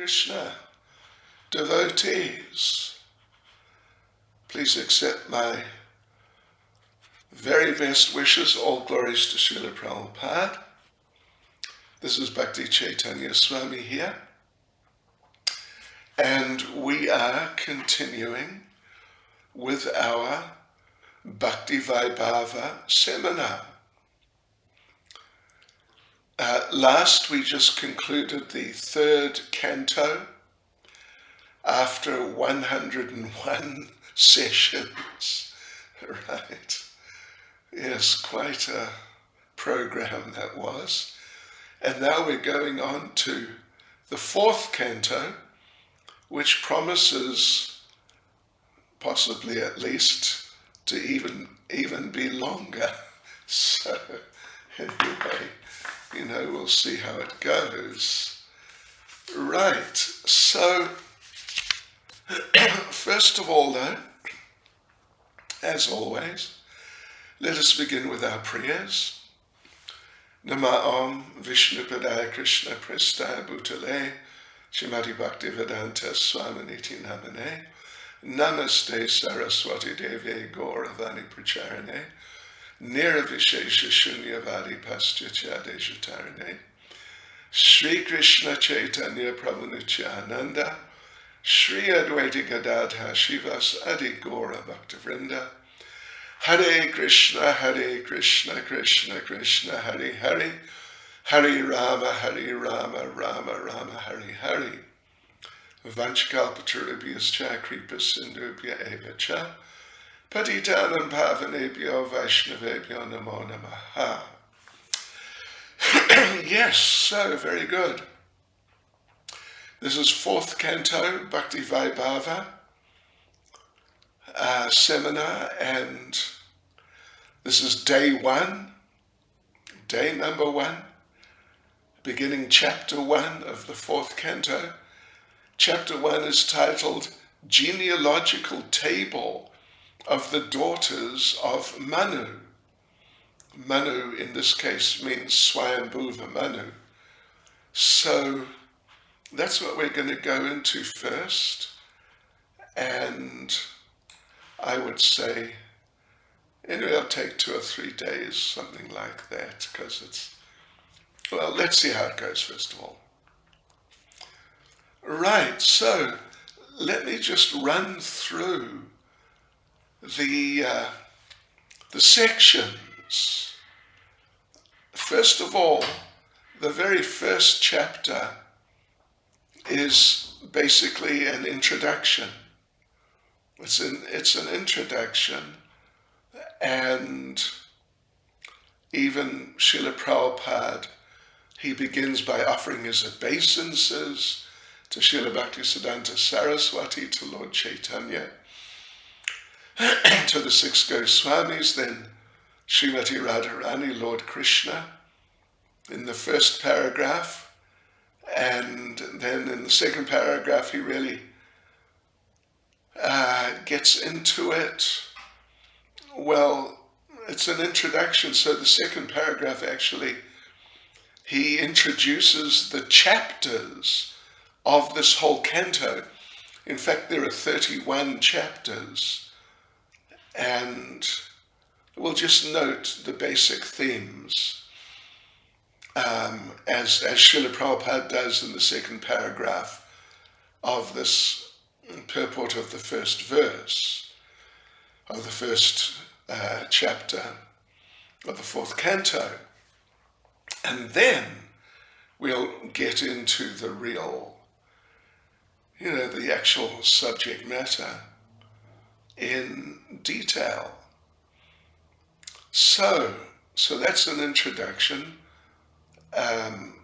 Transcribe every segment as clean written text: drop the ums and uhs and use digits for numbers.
Krishna devotees, please accept my very best wishes. All glories to Srila Prabhupada. This is Bhakti Chaitanya Swami here, and we are continuing with our Bhakti Vaibhava seminar. Last we just concluded the third canto after 101 sessions, right? Yes, quite a program that was. And now we're going on to the fourth canto, which promises, possibly at least, to even be longer. So anyway, we'll see how it goes. Right, so first of all though, as always, let us begin with our prayers. Nama Om Vishnu Padaya Krishna Prestaya Bhutale Shrimati Bhaktivedanta Swaminiti Namane Namaste Saraswati Devi Gauravani Pracharane Niravishesha Shunyavadi Paschachade Jatarane Sri Krishna Chaitanya Prabhu Nityananda Sri Advaita Gadadha Shivas Adi Gaura Bhaktivrinda Hare Krishna, Krishna Krishna, Hare Hare, Hare Rama, Rama Rama, Hare Hare. Vanchkalpatarubhyascha kripa sindhubhya eva cha, patitanam pavanebhyo vaishnavebhyo namo namaha. Yes, so very good. This is fourth canto, Bhakti Vaibhava seminar, and this is day number 1, beginning chapter 1 of the fourth canto. Chapter 1 is titled Genealogical Table of the Daughters of Manu. Manu in this case means Swayambhuva Manu. So that's what we're going to go into first, and I would say it'll take 2 or 3 days, something like that, because let's see how it goes first of all. Right, so let me just run through the sections. First of all, the very first chapter is basically an introduction. It's an introduction, and even Srila Prabhupada, he begins by offering his obeisances to Srila Bhaktisiddhanta Saraswati, to Lord Chaitanya, to the 6 Goswamis, then Srimati Radharani, Lord Krishna, in the first paragraph, and then in the second paragraph he really gets into it. Well, it's an introduction, so the second paragraph actually, he introduces the chapters of this whole canto. In fact, there are 31 chapters, and we'll just note the basic themes, as Srila Prabhupada does in the second paragraph of this purport of the first verse of the first chapter of the fourth canto. And then we'll get into the real, the actual subject matter in detail. So that's an introduction,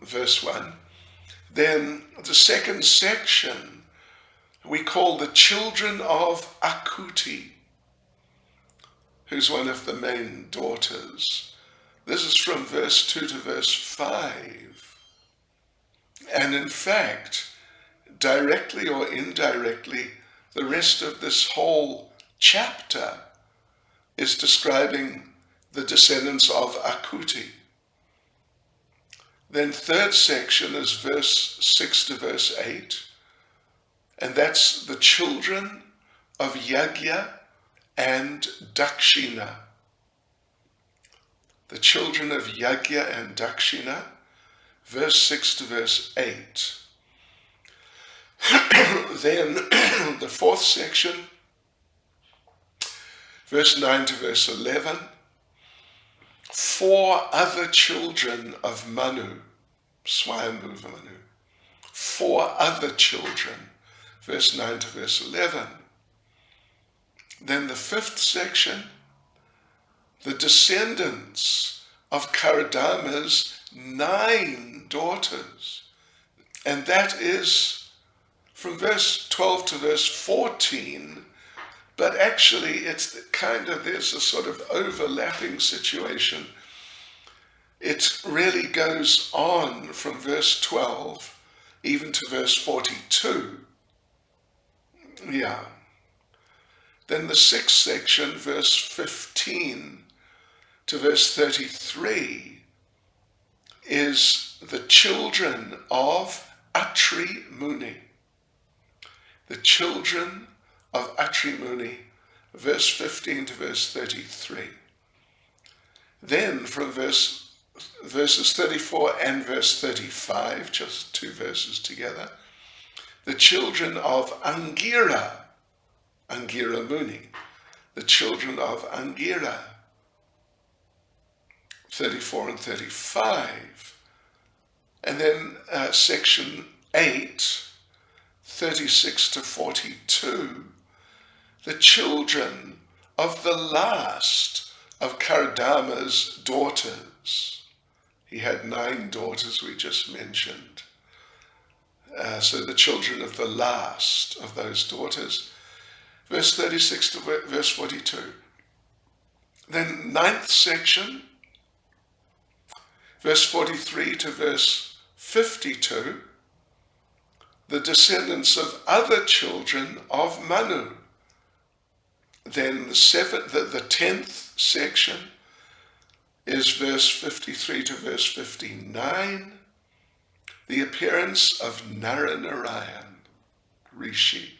verse 1. Then the second section we call the children of Akuti, who's one of the main daughters. This is from verse 2 to verse 5. And in fact, directly or indirectly, the rest of this whole chapter is describing the descendants of Akuti. Then third section is verse 6 to verse 8. And that's the children of Yajna and Daksina. The children of Yajna and Daksina, verse 6 to verse 8. Then the fourth section, verse 9 to verse 11, 4 other children of Manu, Swayambhuva Manu, 4 other children, verse 9 to verse 11. Then the fifth section, the descendants of Kardama's 9 daughters. And that is from verse 12 to verse 14, but actually it's kind of, there's a sort of overlapping situation. It really goes on from verse 12 even to verse 42. Yeah. Then the sixth section, verse 15 to verse 33, is the children of Atri Muni. The children of Atri Muni, verse 15 to verse 33. Then from verses 34 and verse 35, just 2 verses together, the children of Angira, Angira Muni, the children of Angira, 34 and 35. And then section 8, 36 to 42, the children of the last of Kardama's daughters. He had 9 daughters we just mentioned. So the children of the last of those daughters, verse 36 to verse 42. Then 9th section, verse 43 to verse 52, the descendants of other children of Manu. Then the 10th section is verse 53 to verse 59, the appearance of Nara-Narayana, Rishi.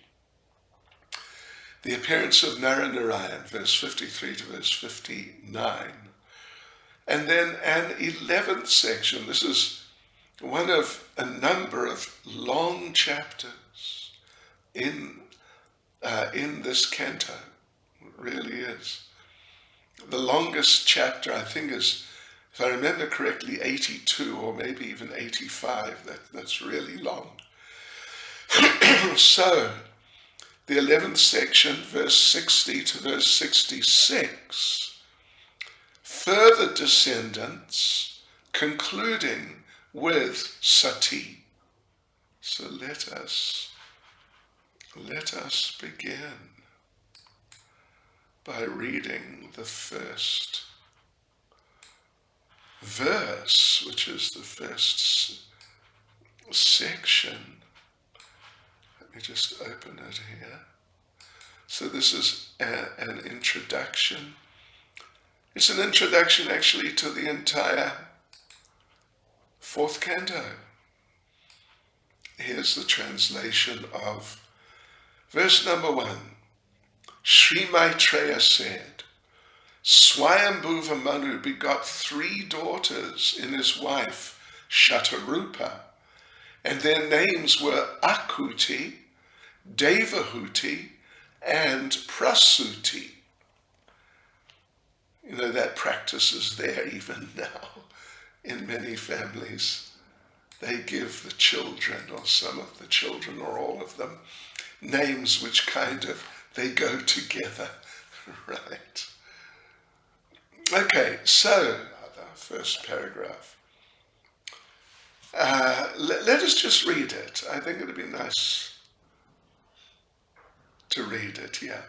The appearance of Nara-Narayana, verse 53 to verse 59. And then an 11th section. This is one of a number of long chapters in this canto. It really is. The longest chapter, I think, is, if I remember correctly, 82 or maybe even 85. That's really long. So, the 11th section, verse 60 to verse 66, further descendants, concluding with Sati. So let us begin by reading the first verse, which is the first section. Let me just open it here. So this is an introduction. It's an introduction actually to the entire 4th canto. Here's the translation of verse number 1. Sri Maitreya said, Swayambhuva Manu begot 3 daughters in his wife Shatarupa, and their names were Akuti, Devahuti, and Prasuti. You know, that practice is there even now in many families. They give the children, or some of the children, or all of them, names which kind of, they go together, right? Okay, so, the first paragraph. Let us just read it. I think it would be nice to read it, yeah.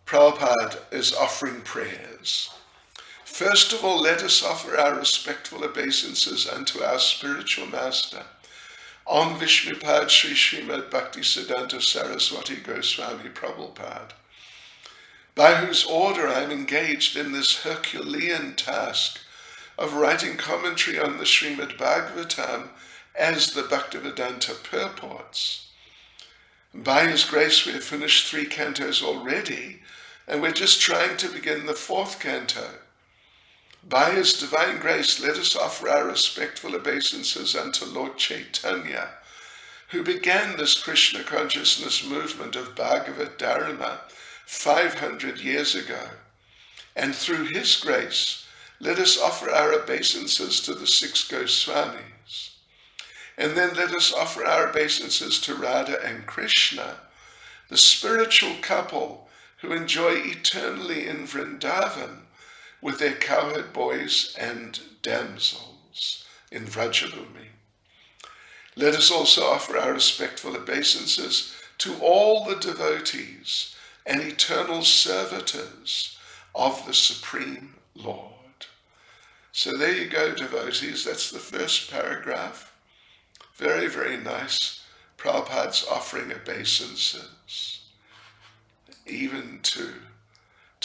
Prabhupada is offering prayers. First of all, let us offer our respectful obeisances unto our spiritual master, Om Vishnupad Sri Srimad Bhakti Siddhanta Saraswati Goswami Prabhupada, by whose order I am engaged in this Herculean task of writing commentary on the Srimad Bhagavatam as the Bhaktivedanta purports. By His grace, we have finished 3 cantos already, and we're just trying to begin the 4th canto. By His divine grace, let us offer our respectful obeisances unto Lord Chaitanya, who began this Krishna consciousness movement of Bhagavad-dharma 500 years ago. And through His grace, let us offer our obeisances to the 6 Goswamis. And then let us offer our obeisances to Radha and Krishna, the spiritual couple who enjoy eternally in Vrindavan with their cowherd boys and damsels in Vrajabhumi. Let us also offer our respectful obeisances to all the devotees and eternal servitors of the Supreme Lord. So there you go, devotees. That's the first paragraph. Very, very nice. Prabhupada's offering obeisances, even to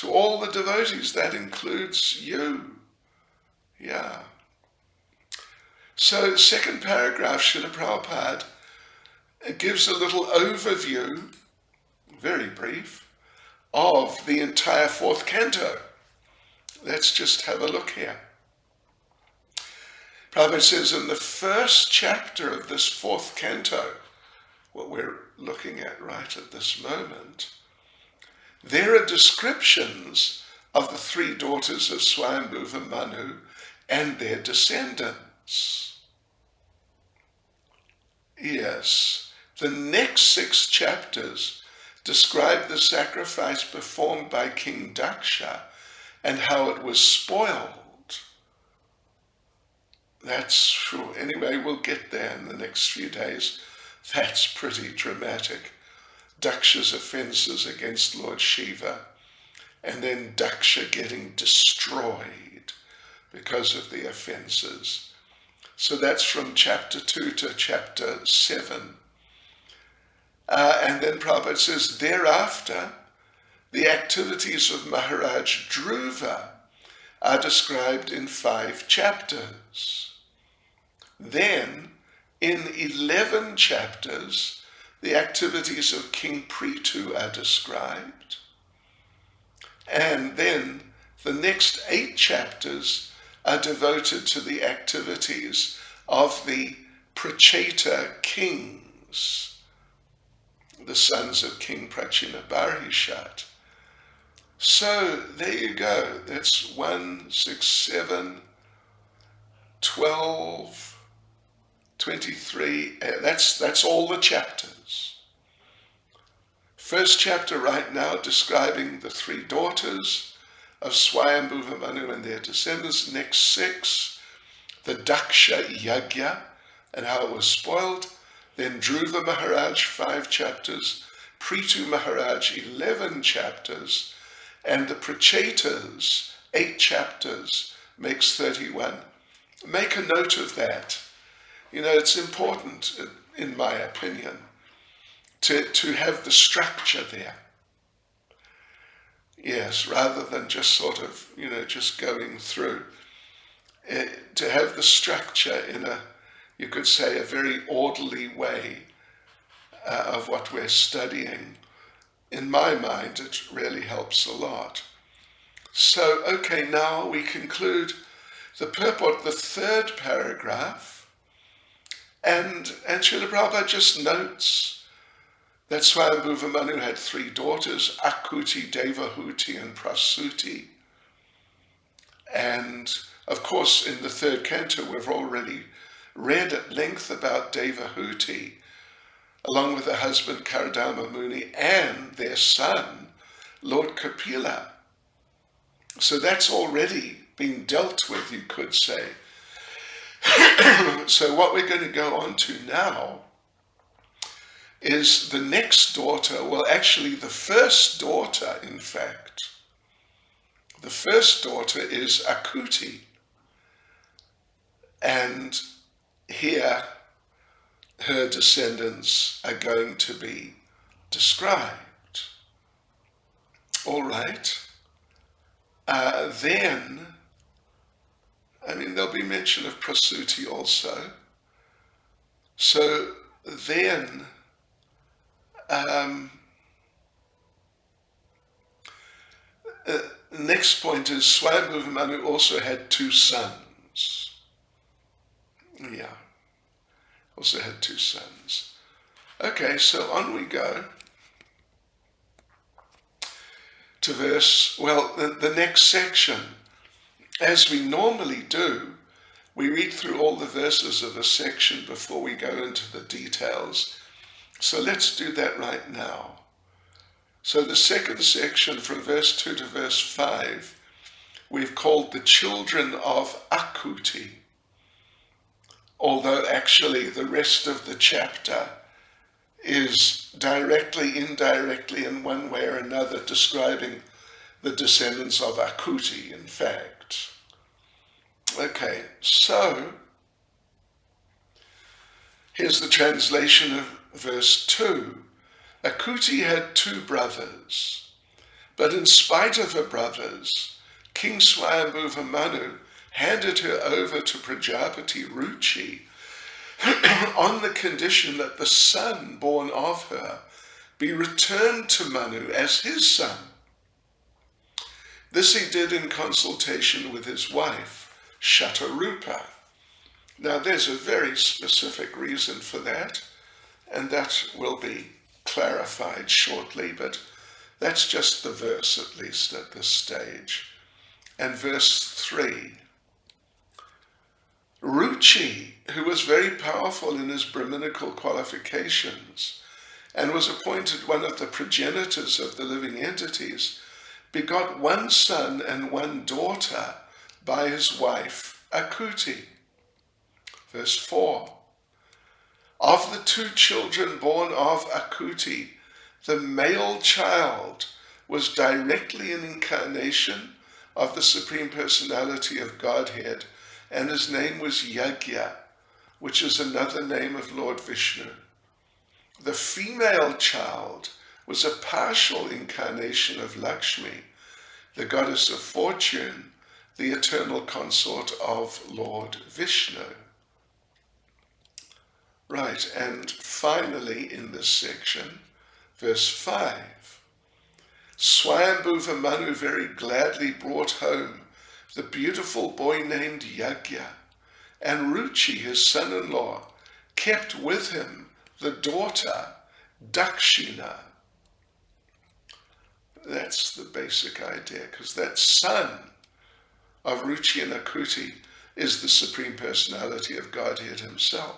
all the devotees. That includes you. Yeah. So, second paragraph, Srila Prabhupada gives a little overview, very brief, of the entire 4th canto. Let's just have a look here. Prabhupada says in the first chapter of this 4th canto, what we're looking at right at this moment, there are descriptions of the 3 daughters of Swayambhuva Manu and their descendants. Yes, the next 6 chapters describe the sacrifice performed by King Daksha and how it was spoiled. That's true. Anyway, we'll get there in the next few days. That's pretty dramatic. Daksha's offences against Lord Shiva, and then Daksha getting destroyed because of the offences. So that's from chapter 2 to chapter 7. And then Prabhupada says, thereafter, the activities of Maharaj Dhruva are described in 5 chapters. Then, in 11 chapters, the activities of King Prithu are described. And then the next 8 chapters are devoted to the activities of the Pracheta kings, the sons of King Prachinabarhishat. So there you go. That's 1, 6, 7, 12, 23. That's all the chapters. First chapter right now describing the 3 daughters of Swayambhuva Manu and their descendants. Next 6, the Daksha Yajna and how it was spoiled. Then Dhruva Maharaj, 5 chapters. Prithu Maharaj, 11 chapters. And the Prachetas, 8 chapters, makes 31. Make a note of that. You know, it's important, in my opinion, to have the structure there. Yes, rather than just sort of, just going through. To have the structure in you could say, a very orderly way of what we're studying. In my mind, it really helps a lot. So, okay, now we conclude the purport, the 3rd paragraph, and Srila Prabhupada just notes that Swayambhuva Manu had 3 daughters, Akuti, Devahuti, and Prasuti. And, of course, in the 3rd canto, we've already read at length about Devahuti, along with her husband Kardama Muni and their son, Lord Kapila. So that's already been dealt with, you could say. So what we're going to go on to now is the next daughter, well, actually the first daughter, in fact. The first daughter is Akuti. And here her descendants are going to be described. All right. Then, there'll be mention of Prasuti also. So then, Next point is Swayambhuva Manu also had two sons. Yeah, also had two sons. Okay, so on we go to the next section. As we normally do, we read through all the verses of a section before we go into the details. So let's do that right now. So the second section from verse 2 to verse 5, we've called the children of Akuti, although actually the rest of the chapter is directly, indirectly, in one way or another, describing the descendants of Akuti, in fact. Okay, so here's the translation of verse 2. Akuti had two brothers, but in spite of her brothers, King Swayambhuva Manu handed her over to Prajapati Ruchi on the condition that the son born of her be returned to Manu as his son. This he did in consultation with his wife, Shatarupa. Now there's a very specific reason for that, and that will be clarified shortly, but that's just the verse, at least at this stage. And verse 3. Ruchi, who was very powerful in his Brahminical qualifications and was appointed one of the progenitors of the living entities, begot one son and one daughter by his wife Akuti. Verse 4. Of the two children born of Akuti, the male child was directly an incarnation of the Supreme Personality of Godhead, and his name was Yajna, which is another name of Lord Vishnu. The female child was a partial incarnation of Lakshmi, the goddess of fortune, the eternal consort of Lord Vishnu. Right, and finally in this section, verse 5, Swayambhuva Manu very gladly brought home the beautiful boy named Yajna, and Ruchi, his son-in-law, kept with him the daughter Daksina. That's the basic idea, because that son of Ruchi and Akuti is the Supreme Personality of Godhead himself.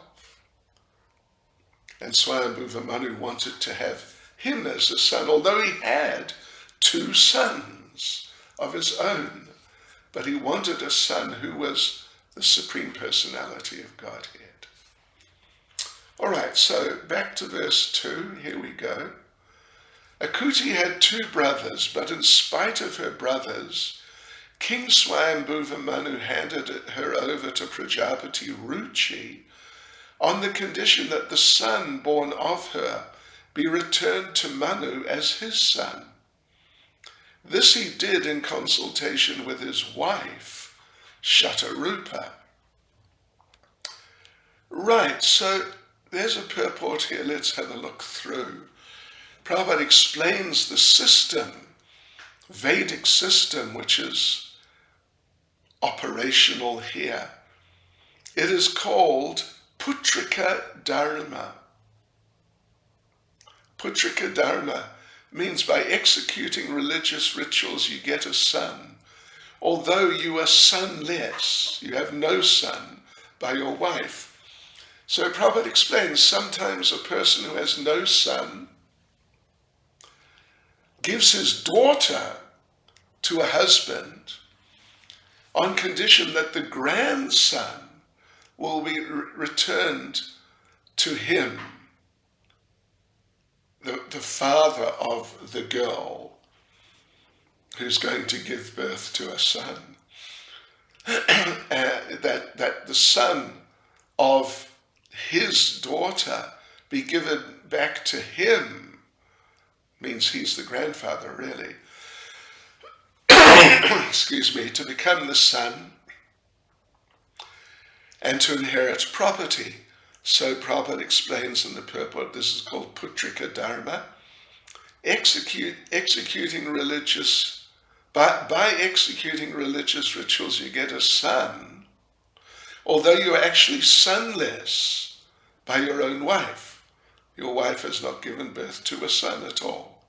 And Swayambhuva Manu wanted to have him as a son, although he had two sons of his own, but he wanted a son who was the Supreme Personality of Godhead. All right, so back to verse 2, here we go. Akuti had two brothers, but in spite of her brothers, King Swayambhuva Manu handed her over to Prajapati Ruchi on the condition that the son born of her be returned to Manu as his son. This he did in consultation with his wife, Shatarupa. Right, so there's a purport here. Let's have a look through. Prabhupada explains the system, Vedic system, which is operational here. It is called Putrika-dharma. Putrika-dharma means by executing religious rituals you get a son, although you are sonless, you have no son by your wife. So Prabhupada explains sometimes a person who has no son gives his daughter to a husband on condition that the grandson will be returned to him, the father of the girl who's going to give birth to a son. That the son of his daughter be given back to him means he's the grandfather, really. Excuse me, to become the son and to inherit property. So Prabhupada explains in the purport, this is called Putrika-dharma, executing religious, by executing religious rituals you get a son, although you're actually sonless by your own wife. Your wife has not given birth to a son at all.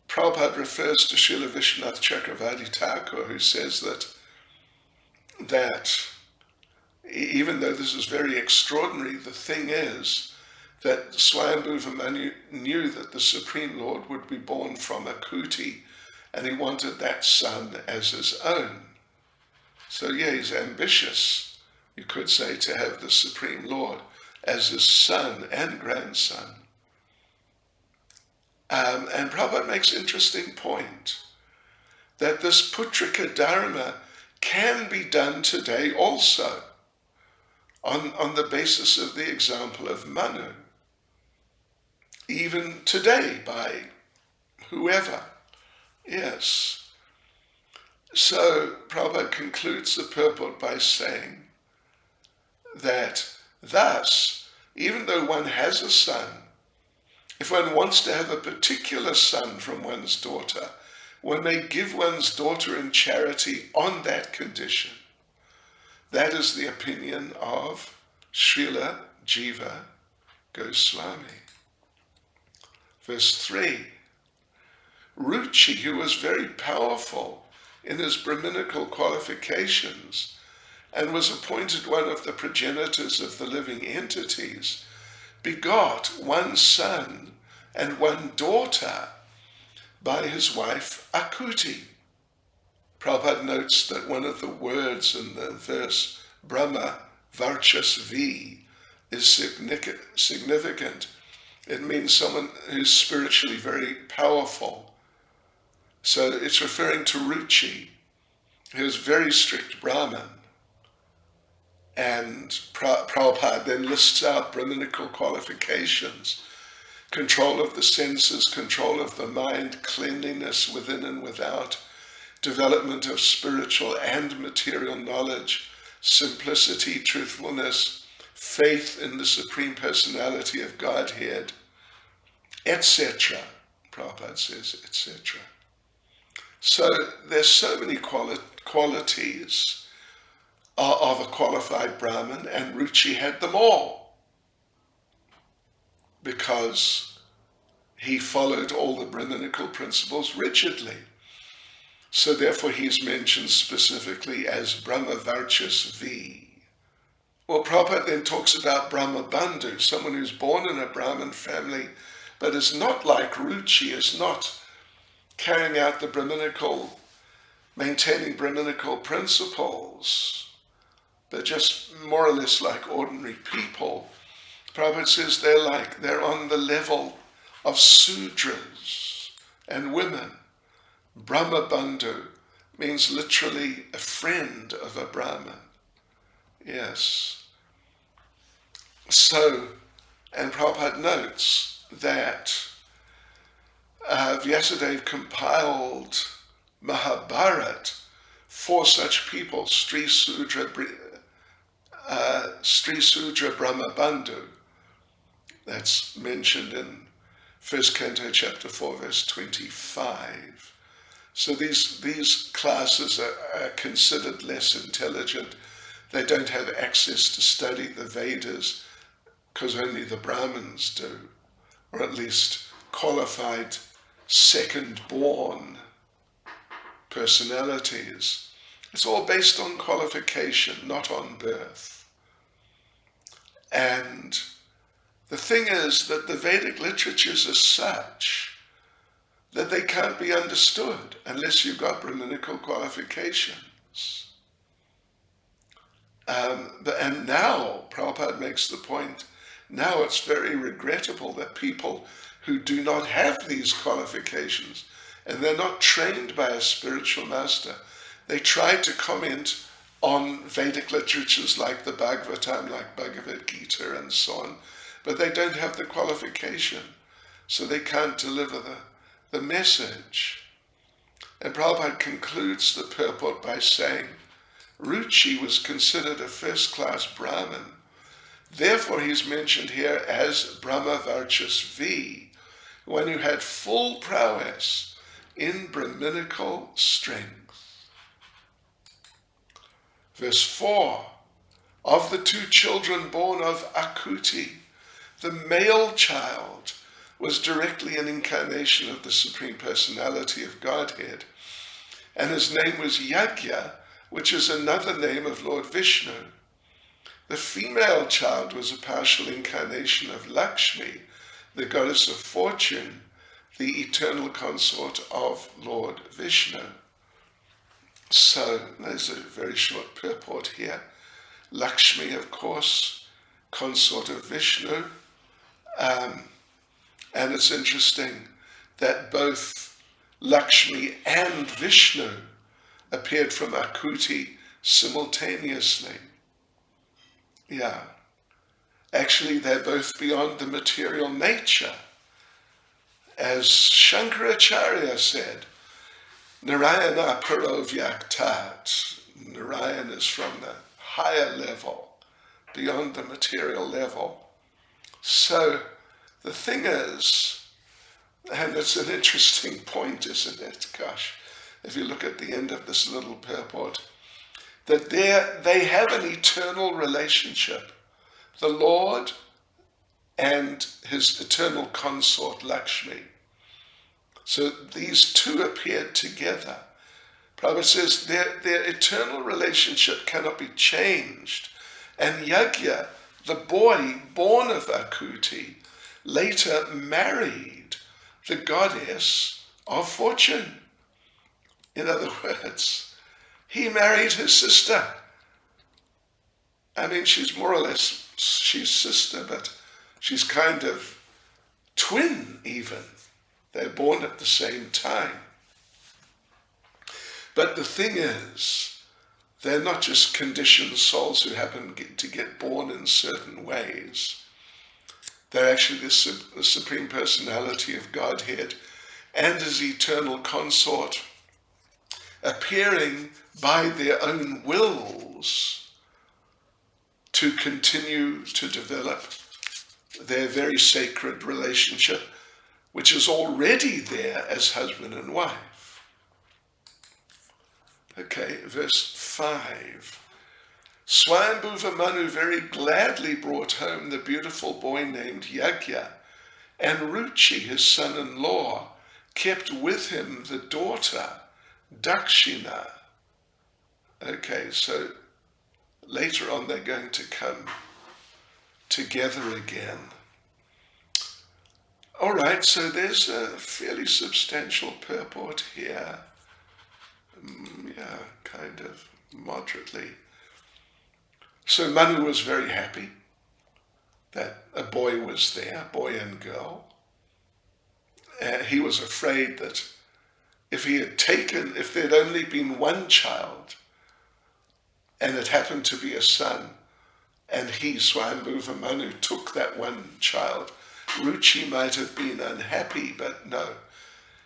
Prabhupada refers to Srila Vishwanath Chakravarti Thakur, who says that even though this is very extraordinary, the thing is that Swayambhuva Manu knew that the Supreme Lord would be born from Akuti, and he wanted that son as his own. So yeah, he's ambitious, you could say, to have the Supreme Lord as his son and grandson. And Prabhupada makes an interesting point, that this Putrika-dharma can be done today also, on the basis of the example of Manu. Even today, by whoever. Yes. So Prabhupada concludes the purport by saying that thus, even though one has a son, if one wants to have a particular son from one's daughter, one may give one's daughter in charity on that condition. That is the opinion of Srila Jiva Goswami. Verse 3, Ruchi, who was very powerful in his Brahminical qualifications and was appointed one of the progenitors of the living entities, begot one son and one daughter by his wife Akuti. Prabhupada notes that one of the words in the verse, Brahma Varchasvi, is significant. It means someone who's spiritually very powerful. So it's referring to Ruchi, who's very strict Brahmin. And Prabhupada then lists out Brahminical qualifications: control of the senses, control of the mind, cleanliness within and without, development of spiritual and material knowledge, simplicity, truthfulness, faith in the Supreme Personality of Godhead, etc. Prabhupada says, etc. So there's so many qualities of a qualified Brahmin, and Ruchi had them all because he followed all the Brahminical principles rigidly. So therefore he's mentioned specifically as Brahma Varchasvi. Well, Prabhupada then talks about Brahma Bandhu, someone who's born in a Brahmin family but is not like Ruchi, is not carrying out the Brahminical, maintaining Brahminical principles. They're just more or less like ordinary people. Prabhupada says they're on the level of Sudras and women. Brahma Bandhu means literally a friend of a Brahmin. Yes. So, and Prabhupada notes that Vyasadeva compiled Mahabharata for such people, Sri Sudra Brahma Bandhu. That's mentioned in 1st Canto, chapter 4, verse 25. So these classes are considered less intelligent. They don't have access to study the Vedas because only the Brahmins do, or at least qualified second-born personalities. It's all based on qualification, not on birth. And the thing is that the Vedic literatures are such that they can't be understood unless you've got Brahminical qualifications. And now, Prabhupada makes the point, now it's very regrettable that people who do not have these qualifications and they're not trained by a spiritual master, they try to comment on Vedic literatures like the Bhagavatam, like Bhagavad Gita and so on, but they don't have the qualification, so they can't deliver the message. And Prabhupada concludes the purport by saying, Ruchi was considered a first-class Brahmin Therefore he's mentioned here as Brahmavarchas V, one who had full prowess in Brahminical strength. Verse 4, of the two children born of Akuti, the male child was directly an incarnation of the Supreme Personality of Godhead, and his name was Yajna, which is another name of Lord Vishnu. The female child was a partial incarnation of Lakshmi, the goddess of fortune, the eternal consort of Lord Vishnu. So there's a very short purport here. Lakshmi, of course, consort of Vishnu. And it's interesting that both Lakshmi and Vishnu appeared from Akuti simultaneously. Yeah. Actually, they're both beyond the material nature. As Shankaracharya said, Narayana Parovyaktat. Narayan is from the higher level, beyond the material level. So the thing is, and it's an interesting point, isn't it? Gosh, if you look at the end of this little purport, that they have an eternal relationship, the Lord and his eternal consort Lakshmi. So these two appeared together. Prabhupada says their eternal relationship cannot be changed. And Yajna, the boy born of Akuti, later married the goddess of fortune. In other words, he married his sister. I mean, she's more or less, she's sister, but she's kind of twin even. They're born at the same time. But the thing is, they're not just conditioned souls who happen to get born in certain ways. They're actually the Supreme Personality of Godhead and his eternal consort, appearing by their own wills to continue to develop their very sacred relationship, which is already there as husband and wife. Okay, verse 5. Swayambhuva Manu very gladly brought home the beautiful boy named Yajna, and Ruchi, his son-in-law, kept with him the daughter, Daksina. Okay, so later on they're going to come together again. All right, so there's a fairly substantial purport here. Yeah, kind of moderately. So Manu was very happy that a boy was there, boy and girl. He was afraid that if there'd only been one child, and it happened to be a son, and he, Swayambhuva Manu, took that one child, Ruchi might have been unhappy, but no,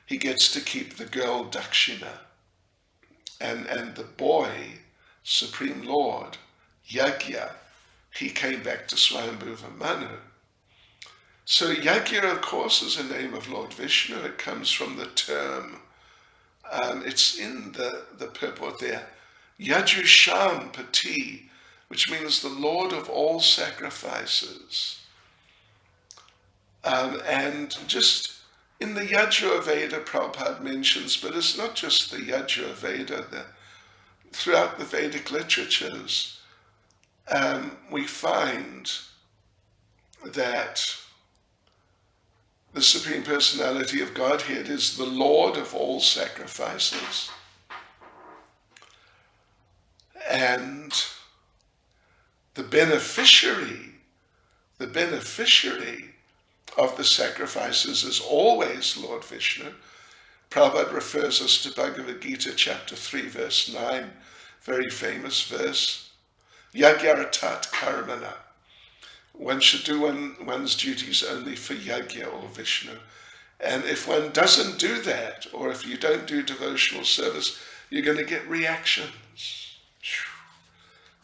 he gets to keep the girl Daksina. And the boy, Supreme Lord, Yajna, he came back to Swayambhuva Manu. So Yajna, of course, is a name of Lord Vishnu. It comes from the term, it's in the purport there, Yajusham Pati, which means the Lord of all sacrifices. And just in the Yajurveda, Prabhupada mentions, but it's not just the Yajurveda, throughout the Vedic literatures, we find that the Supreme Personality of Godhead is the Lord of all sacrifices. And the beneficiary of the sacrifices is always Lord Vishnu. Prabhupada refers us to Bhagavad Gita chapter 3 verse 9, very famous verse, Yagyaratat karmana. One should do one's duties only for Yajna or Vishnu. And if one doesn't do that, or if you don't do devotional service, you're going to get reactions.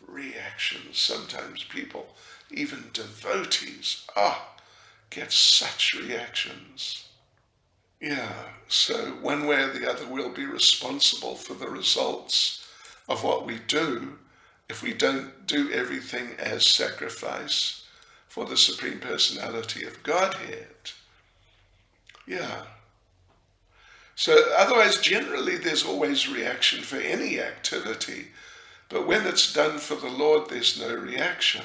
Reactions. Sometimes people even devotees, get such reactions. Yeah, so one way or the other we'll be responsible for the results of what we do if we don't do everything as sacrifice for the Supreme Personality of Godhead. Yeah. So otherwise, generally, there's always reaction for any activity, but when it's done for the Lord, there's no reactions.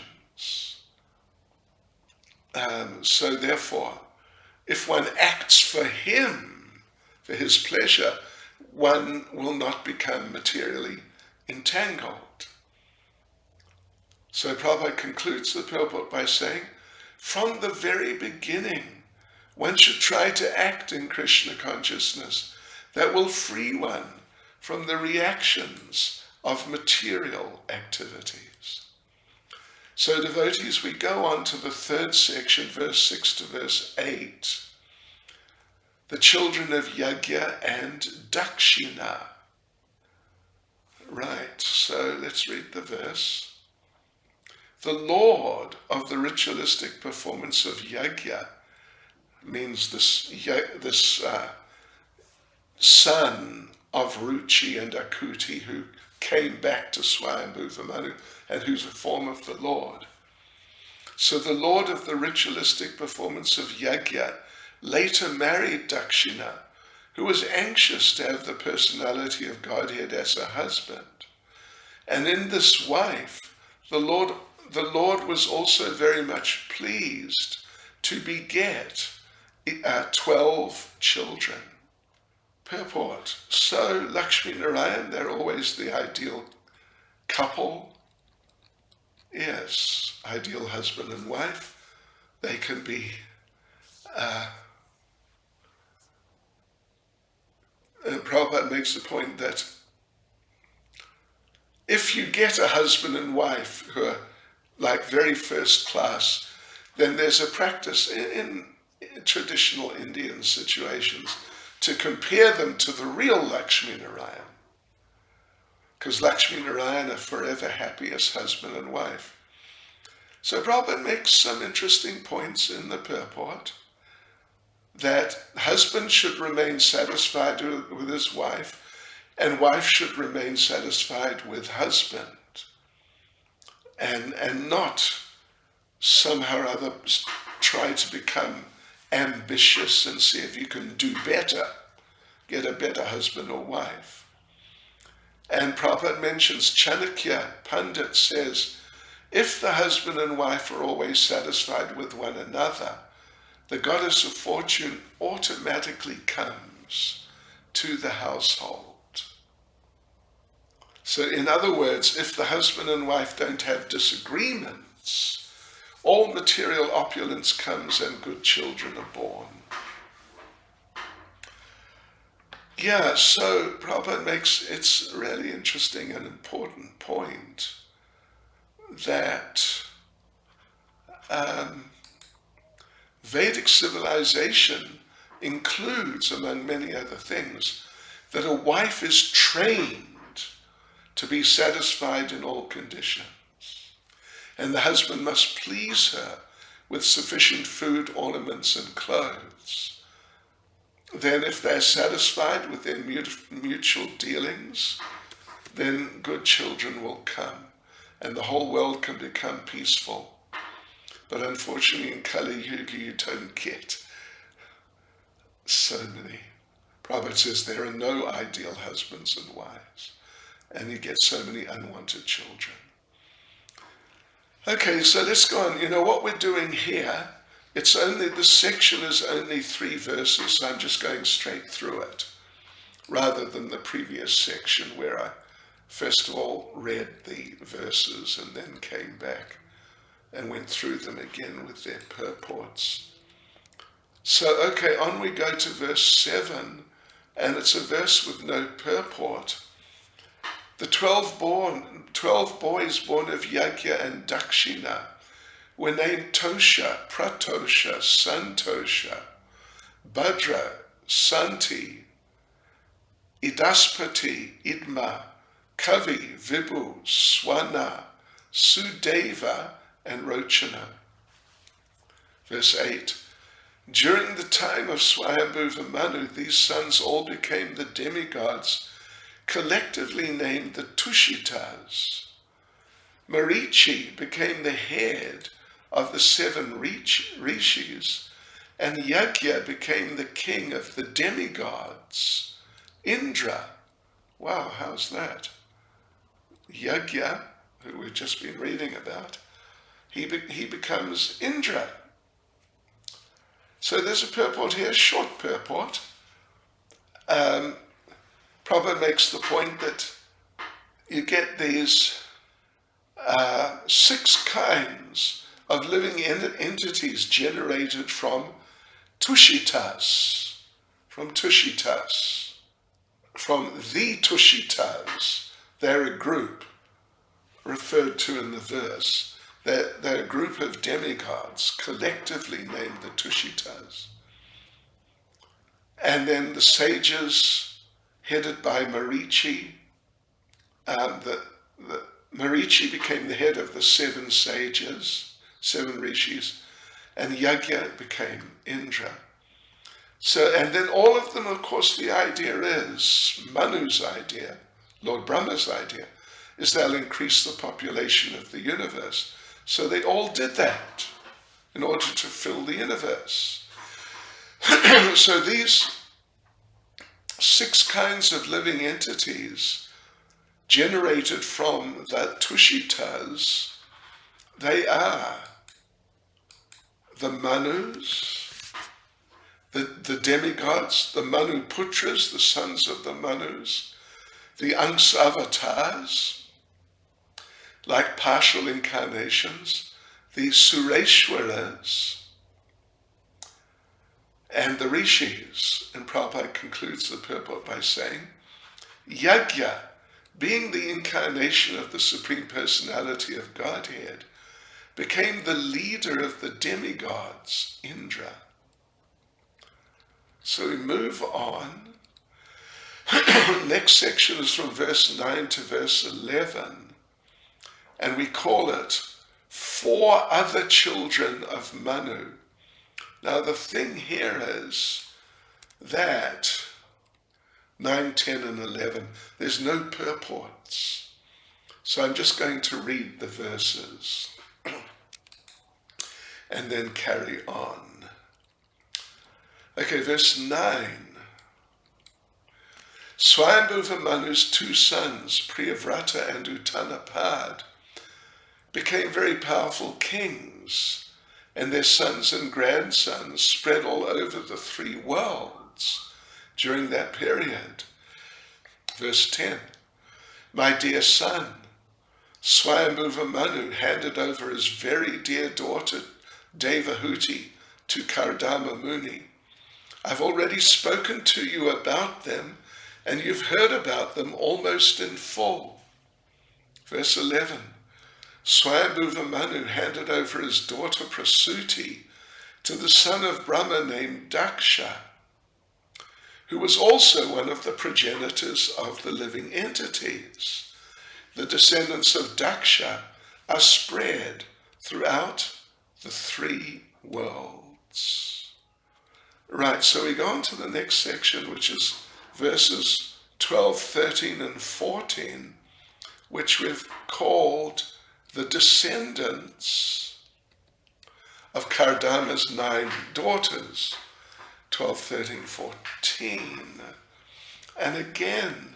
So therefore, if one acts for Him, for His pleasure, one will not become materially entangled. So Prabhupada concludes the purport by saying, from the very beginning, one should try to act in Krishna consciousness that will free one from the reactions of material activities. So devotees, we go on to the third section, verse 6 to verse 8. The children of Yajna and Daksina. Right, so let's read the verse. The Lord of the ritualistic performance of Yajna means this son of Ruchi and Akuti who came back to Swayambhuva Manu and who's a form of the Lord. So the Lord of the ritualistic performance of Yajna later married Daksina, who was anxious to have the personality of Godhead as a husband. And in this wife, the Lord was also very much pleased to beget 12 children. Purport. So Lakshmi and Narayan, they're always the ideal couple. Yes, ideal husband and wife. They can be Prabhupada makes the point that if you get a husband and wife who are like very first class, then there's a practice in traditional Indian situations to compare them to the real Lakshmi Narayan. Because Lakshmi Narayan are forever happy as husband and wife. So Prabhupada makes some interesting points in the purport that husband should remain satisfied with his wife and wife should remain satisfied with husband and not somehow or other try to become ambitious and see if you can do better, get a better husband or wife. And Prabhupada mentions Chanakya Pandit says, if the husband and wife are always satisfied with one another, the goddess of fortune automatically comes to the household. So in other words, if the husband and wife don't have disagreements, all material opulence comes and good children are born. Yeah, so Prabhupada makes, it's really interesting and important point that Vedic civilization includes, among many other things, that a wife is trained to be satisfied in all conditions. And the husband must please her with sufficient food, ornaments, and clothes. Then if they're satisfied with their mutual dealings, then good children will come, and the whole world can become peaceful. But unfortunately in Kali Yuga you don't get so many. Prabhupada says there are no ideal husbands and wives, and you get so many unwanted children. Okay, so let's go on. You know what we're doing here, it's only, this section is only 3 verses, so I'm just going straight through it, rather than the previous section where I first of all read the verses and then came back and went through them again with their purports. So, okay, on we go to verse 7, and it's a verse with no purport. The 12 boys born of Yajna and Daksina were named Tosha, Pratosha, Santosha, Bhadra, Santi, Idaspati, Idma, Kavi, Vibhu, Swana, Sudeva, and Rochana. Verse 8. During the time of Swayambhuva Manu, these sons all became the demigods, collectively named the Tushitas. Marichi became the head of the 7 rishis, and Yajna became the king of the demigods. Indra. Wow, how's that? Yajna, who we've just been reading about, he becomes Indra. So there's a purport here, short purport. Prabhupada makes the point that you get these 6 kinds of living entities generated from Tushitas, from the Tushitas. They're a group referred to in the verse. They're a group of demigods, collectively named the Tushitas. And then the sages, headed by Marichi, Marichi became the head of the 7 sages, 7 rishis, and Yajna became Indra. So, and then all of them, of course, the idea is, Manu's idea, Lord Brahma's idea, is they'll increase the population of the universe. So they all did that in order to fill the universe. So these 6 kinds of living entities generated from the Tushitas, they are the Manus, the demigods, the Manu Putras, the sons of the Manus, the Avatars, like partial incarnations, the Sureshwaras, and the Rishis. And Prabhupada concludes the purport by saying, Yajna, being the incarnation of the Supreme Personality of Godhead, became the leader of the demigods, Indra. So we move on. Next section is from verse 9 to verse 11. And we call it 4 other children of Manu. Now the thing here is that 9, 10, and 11, there's no purports. So I'm just going to read the verses and then carry on. Okay, verse 9. Swayambhuva Manu's 2 sons, Priyavrata and Uttanapad, became very powerful kings, and their sons and grandsons spread all over the 3 worlds during that period. Verse 10, my dear son, Swayambhuva Manu handed over his very dear daughter, Devahuti, to Kardama Muni. I've already spoken to you about them, and you've heard about them almost in full. Verse 11, Swayambhuva Manu handed over his daughter Prasuti to the son of Brahma named Daksha, who was also one of the progenitors of the living entities. The descendants of Daksha are spread throughout the 3 worlds. Right, so we go on to the next section, which is verses 12, 13, and 14, which we've called the descendants of Kardama's 9 daughters, 12, 13, 14. And again,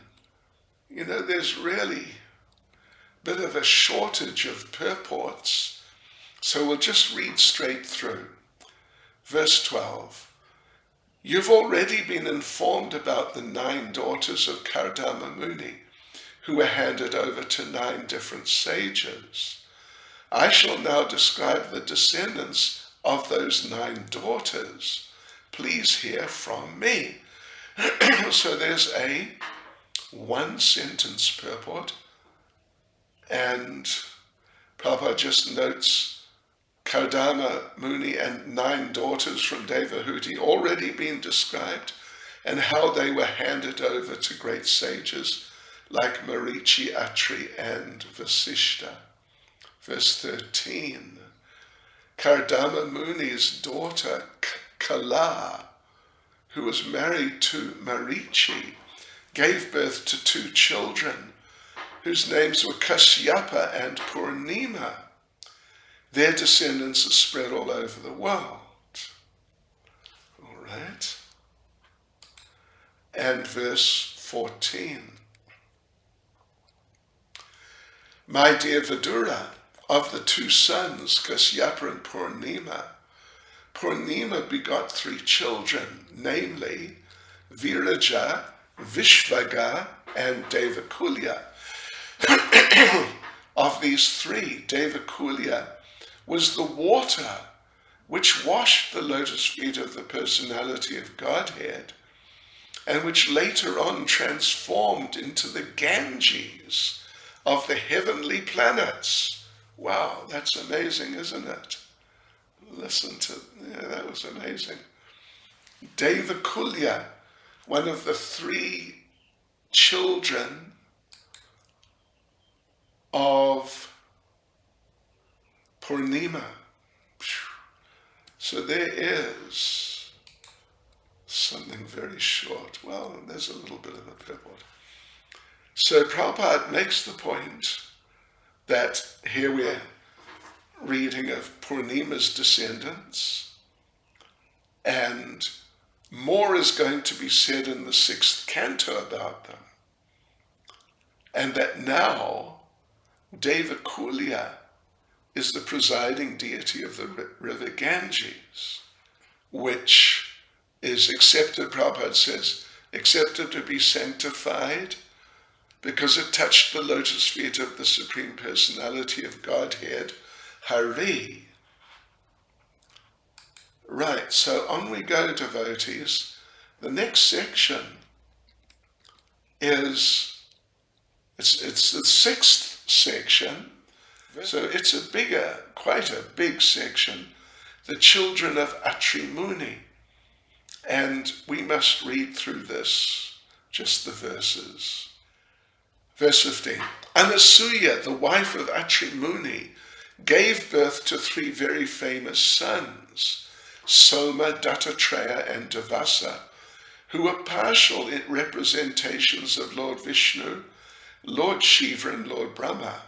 there's really a bit of a shortage of purports, so we'll just read straight through. Verse 12. You've already been informed about the 9 daughters of Kardama Muni, who were handed over to 9 different sages. I shall now describe the descendants of those 9 daughters. Please hear from me. So there's a 1-sentence purport, and Prabhupada just notes Kardama Muni and 9 daughters from Devahuti already been described, and how they were handed over to great sages like Marichi, Atri, and Vasishta. Verse 13, Kardama Muni's daughter Kala, who was married to Marichi, gave birth to 2 children, whose names were Kashyapa and Purnima. Their descendants are spread all over the world. All right. And verse 14. My dear Vidura, of the 2 sons, Kashyapa and Purnima, Purnima begot 3 children, namely Viraja, Vishvaga, and Devakulya. Of these 3, Devakulya was the water which washed the lotus feet of the personality of Godhead, and which later on transformed into the Ganges of the heavenly planets. Wow, that's amazing, isn't it? Listen to, that was amazing. Devakulya, one of the 3 children of Purnima. So there is something very short. Well, there's a little bit of a purport. So Prabhupada makes the point that here we're reading of Purnima's descendants, and more is going to be said in the 6th canto about them, and that now Devakulya is the presiding deity of the river Ganges, which is accepted, Prabhupada says, accepted to be sanctified because it touched the lotus feet of the Supreme Personality of Godhead, Hari. Right, so on we go, devotees. The next section is, it's the 6th section, so it's a bigger, quite a big section, the children of Atri Muni. And we must read through this, just the verses. Verse 15, Anasuya, the wife of Atri Muni, gave birth to 3 very famous sons, Soma, Dattatreya, and Devasa, who were partial representations of Lord Vishnu, Lord Shiva, and Lord Brahma.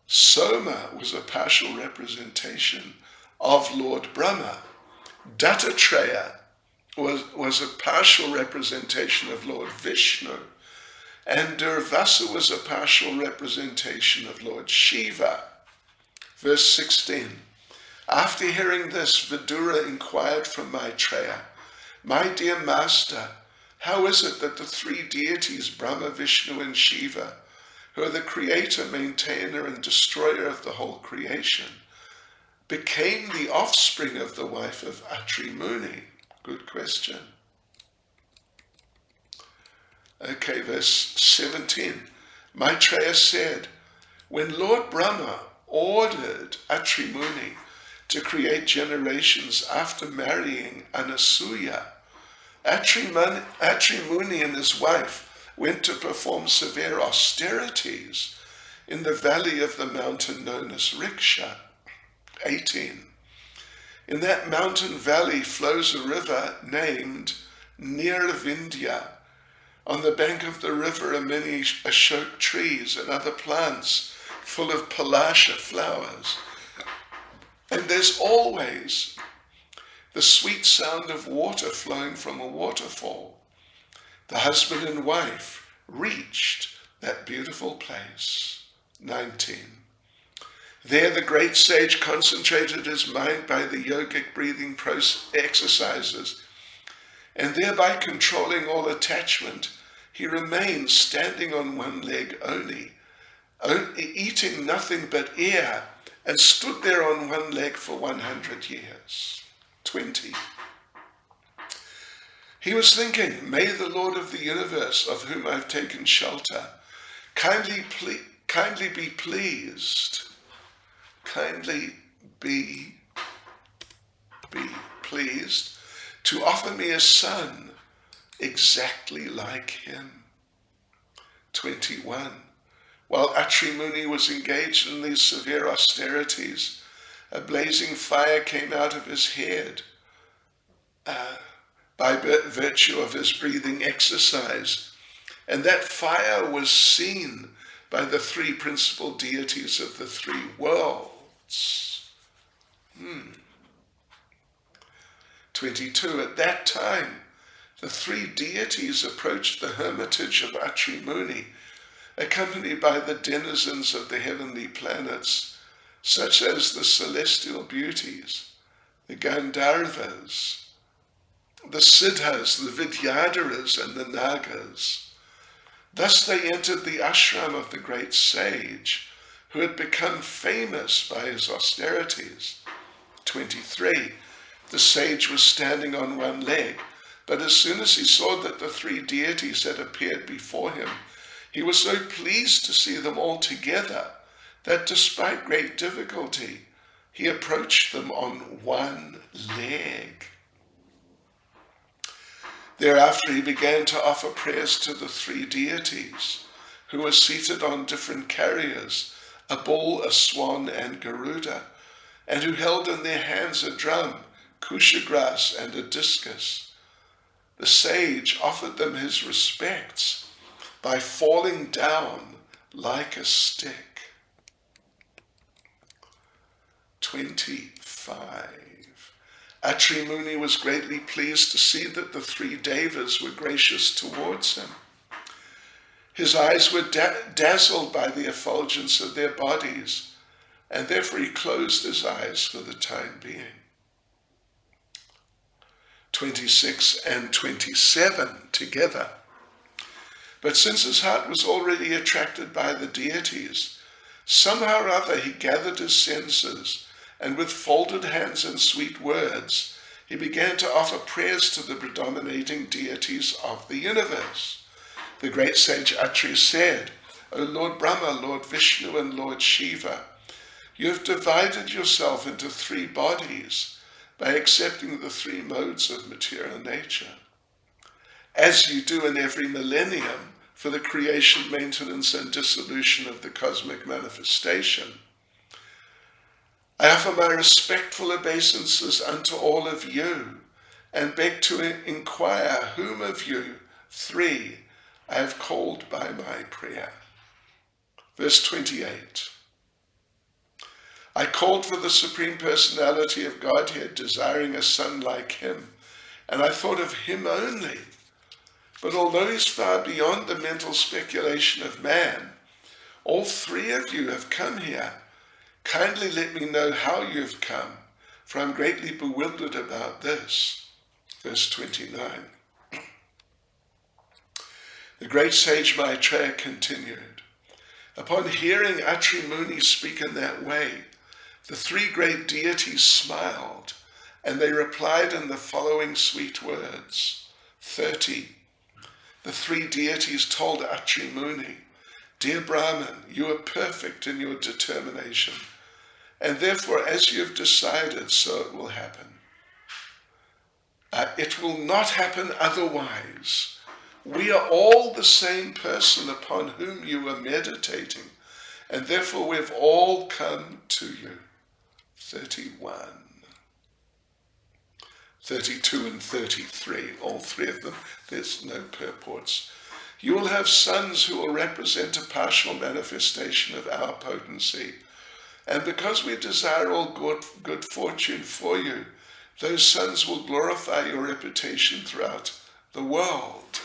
Soma was a partial representation of Lord Brahma. Dattatreya was a partial representation of Lord Vishnu, and Durvasa was a partial representation of Lord Shiva. Verse 16, after hearing this, Vidura inquired from Maitreya, my dear master, how is it that the 3 deities, Brahma, Vishnu, and Shiva, who are the creator, maintainer, and destroyer of the whole creation, became the offspring of the wife of Atri Muni? Good question. Okay, verse 17. Maitreya said, when Lord Brahma ordered Atri Muni to create generations after marrying Anasuya, Atri Muni and his wife went to perform severe austerities in the valley of the mountain known as Riksha. 18. In that mountain valley flows a river named Nirvindya. On the bank of the river are many ashok trees and other plants full of palasha flowers. And there's always the sweet sound of water flowing from a waterfall. The husband and wife reached that beautiful place. 19. There the great sage concentrated his mind by the yogic breathing exercises, and thereby controlling all attachment, he remained standing on one leg only, eating nothing but air, and stood there on one leg for 100 years. 20. He was thinking, may the Lord of the universe, of whom I've taken shelter, kindly be pleased to offer me a son exactly like him. 21. While Atri Muni was engaged in these severe austerities, a blazing fire came out of his head by virtue of his breathing exercise, and that fire was seen by the three principal deities of the three worlds. 22. At that time, the three deities approached the hermitage of Atri Muni, accompanied by the denizens of the heavenly planets, such as the celestial beauties, the Gandharvas, the Siddhas, the Vidyadharas, and the Nagas. Thus they entered the ashram of the great sage, who had become famous by his austerities. 23. The sage was standing on one leg, but as soon as he saw that the three deities had appeared before him, he was so pleased to see them all together that despite great difficulty, he approached them on one leg. Thereafter he began to offer prayers to the three deities, who were seated on different carriers, a bull, a swan, and Garuda, and who held in their hands a drum, kusha grass, and a discus. The sage offered them his respects by falling down like a stick. 25. Atri Muni was greatly pleased to see that the three devas were gracious towards him. His eyes were dazzled by the effulgence of their bodies, and therefore he closed his eyes for the time being. 26 and 27 together. But since his heart was already attracted by the deities, somehow or other he gathered his senses, and with folded hands and sweet words, he began to offer prayers to the predominating deities of the universe. The great sage Atri said, O Lord Brahma, Lord Vishnu, and Lord Shiva, you have divided yourself into three bodies by accepting the three modes of material nature, as you do in every millennium for the creation, maintenance, and dissolution of the cosmic manifestation. I offer my respectful obeisances unto all of you, and beg to inquire whom of you three I have called by my prayer. Verse 28. I called for the Supreme Personality of Godhead, desiring a son like him, and I thought of him only. But although he's far beyond the mental speculation of man, all three of you have come here. Kindly let me know how you've come, for I'm greatly bewildered about this. Verse 29. The great sage Maitreya continued, upon hearing Atri Muni speak in that way, the three great deities smiled, and they replied in the following sweet words. 30. The three deities told Atri Muni, Dear Brahman, you are perfect in your determination, and therefore as you have decided, so it will happen. It will not happen otherwise. We are all the same person upon whom you are meditating, and therefore we've all come to you. 31. 32 and 33, all three of them, there's no purports. You will have sons who will represent a partial manifestation of our potency, and because we desire all good fortune for you, those sons will glorify your reputation throughout the world.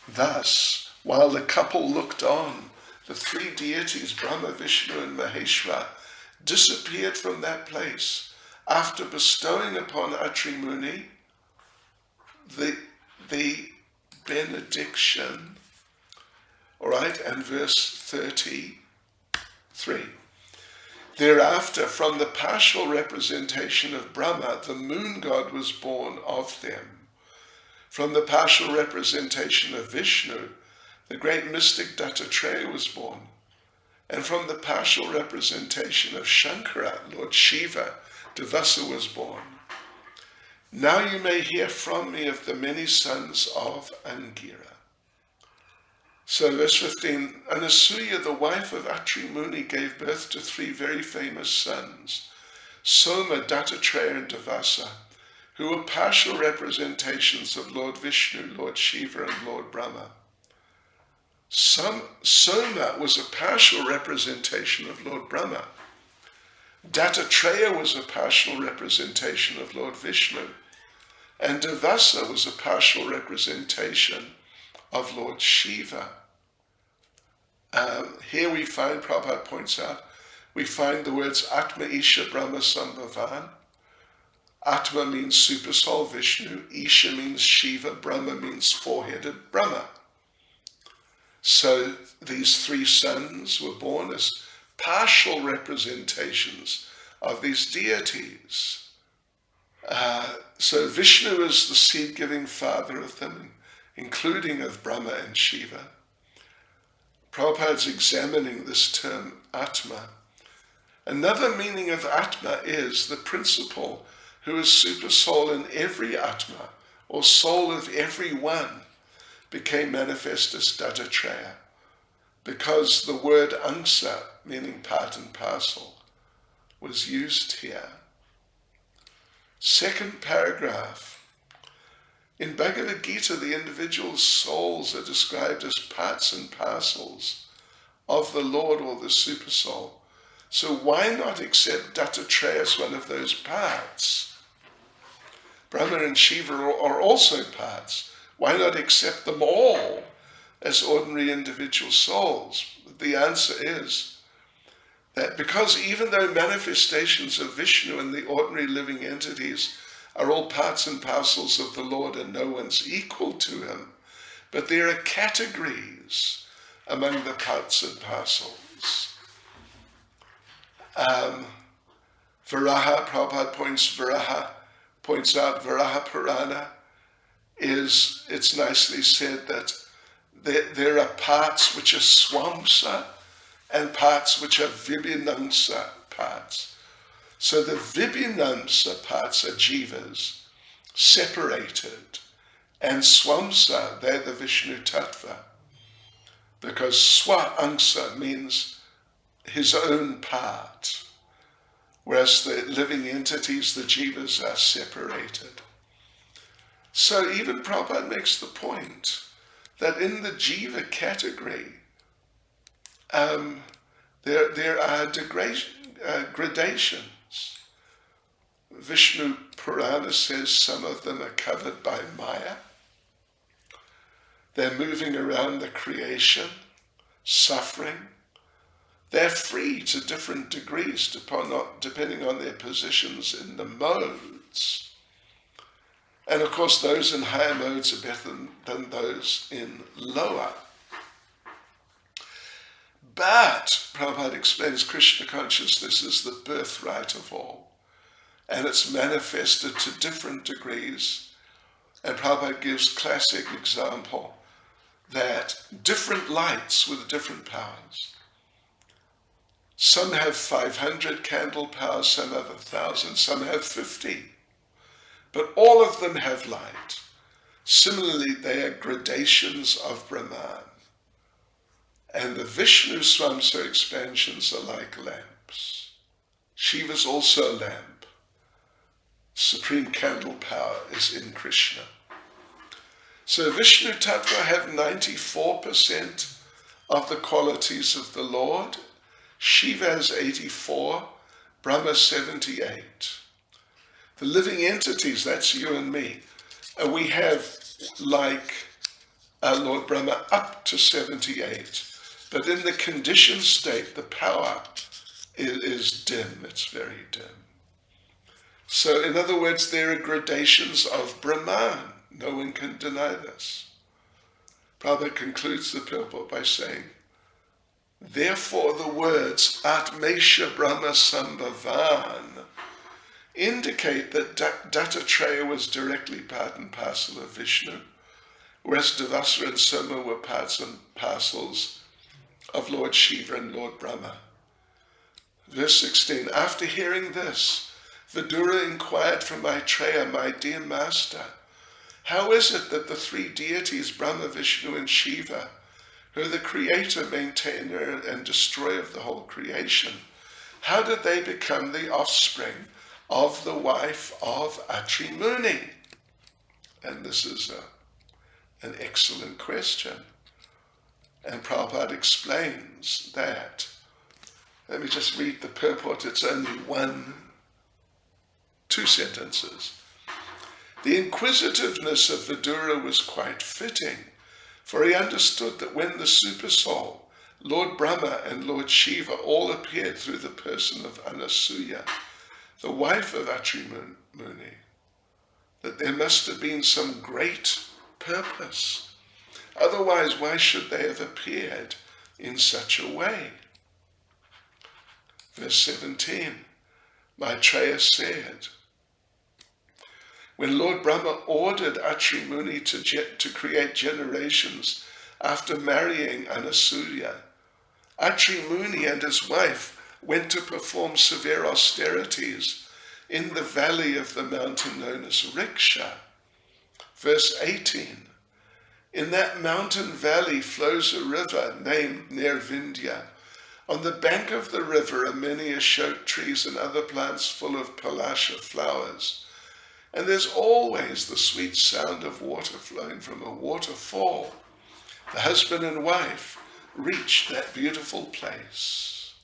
Thus, while the couple looked on, the three deities, Brahma, Vishnu, and Maheshwara, disappeared from that place after bestowing upon Atri Muni the benediction. All right, and verse 33. Thereafter, from the partial representation of Brahma, the moon god was born of them. From the partial representation of Vishnu, the great mystic Dattatreya was born. And from the partial representation of Shankara, Lord Shiva, Devasa was born. Now you may hear from me of the many sons of Angira. So verse 15, Anasuya, the wife of Atri Muni, gave birth to 3 very famous sons, Soma, Dattatreya, and Devasa, who were partial representations of Lord Vishnu, Lord Shiva, and Lord Brahma. Soma was a partial representation of Lord Brahma. Dattatreya was a partial representation of Lord Vishnu, and Devasa was a partial representation of Lord Shiva. Here we find, Prabhupada points out, we find the words Atma Isha Brahma Sambhavan. Atma means super soul Vishnu, Isha means Shiva, Brahma means 4-headed Brahma. So these 3 sons were born as partial representations of these deities. So Vishnu is the seed-giving father of them, including of Brahma and Shiva. Prabhupada's examining this term Atma. Another meaning of Atma is the principle who is super soul in every Atma, or soul of every one, became manifest as Dattatreya, because the word angsa, meaning part and parcel, was used here. Second paragraph. In Bhagavad Gita, the individual souls are described as parts and parcels of the Lord or the super soul. So why not accept Dattatreya as one of those parts? Brahma and Shiva are also parts. Why not accept them all as ordinary individual souls? The answer is that because even though manifestations of Vishnu and the ordinary living entities are all parts and parcels of the Lord and no one's equal to him, but there are categories among the parts and parcels. Varaha, Prabhupada points out Varaha Purana it's nicely said that there are parts which are swamsa and parts which are vibhinamsa parts. So the vibhinamsa parts are jivas, separated, and swamsa, they're the Vishnu Tattva, because swa-angsa means his own part, whereas the living entities, the jivas, are separated. So even Prabhupada makes the point that in the jiva category, there are gradations. Vishnu Purana says some of them are covered by Maya. They're moving around the creation, suffering. They're free to different degrees depending on their positions in the modes. And of course those in higher modes are better than those in lower. But, Prabhupada explains, Krishna consciousness is the birthright of all, and it's manifested to different degrees. And Prabhupada gives classic example that different lights with different powers. Some have 500 candle power, some have 1,000, some have 50. But all of them have light. Similarly, they are gradations of Brahman. And the Vishnu Swamsa expansions are like lamps. Shiva's also a lamp. Supreme candle power is in Krishna. So Vishnu Tattva have 94% of the qualities of the Lord. Shiva has 84, Brahma 78. The living entities, that's you and me, we have like Lord Brahma up to 78. But in the conditioned state, the power is dim, it's very dim. So in other words, there are gradations of Brahman. No one can deny this. Prabhupada concludes the purport by saying, therefore the words Atmesha Brahma Sambhavan indicate that Dattatreya was directly part and parcel of Vishnu, whereas Devasa and Soma were parts and parcels of Lord Shiva and Lord Brahma. Verse 16, after hearing this, Vidura inquired from Maitreya, my dear master, how is it that the 3 deities, Brahma, Vishnu and Shiva, who are the creator, maintainer, and destroyer of the whole creation, how did they become the offspring of the wife of Atri Muni? And this is an excellent question. And Prabhupada explains that. Let me just read the purport. It's only 2 sentences. The inquisitiveness of Vidura was quite fitting, for he understood that when the Supersoul, Lord Brahma and Lord Shiva, all appeared through the person of Anasuya, the wife of Atri Muni, that there must have been some great purpose. Otherwise, why should they have appeared in such a way? Verse 17, Maitreya said, when Lord Brahma ordered Atri Muni to create generations after marrying Anasuya, Atri Muni and his wife went to perform severe austerities in the valley of the mountain known as Riksha. Verse 18, in that mountain valley flows a river named Nirvindya. On the bank of the river are many ashok trees and other plants full of palasha flowers. And there's always the sweet sound of water flowing from a waterfall. The husband and wife reached that beautiful place.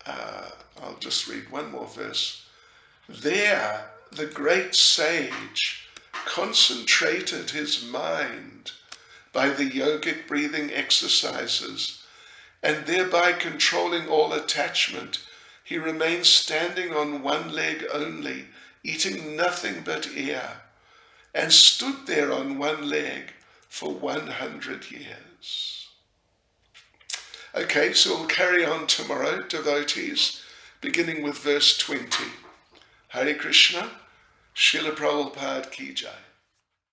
I'll just read one more verse. There, the great sage concentrated his mind by the yogic breathing exercises, and thereby controlling all attachment, he remained standing on one leg only, eating nothing but air, and stood there on one leg for 100 years. Okay, so we'll carry on tomorrow, devotees, beginning with verse 20. Hare Krishna, Srila Prabhupada Ki Jai.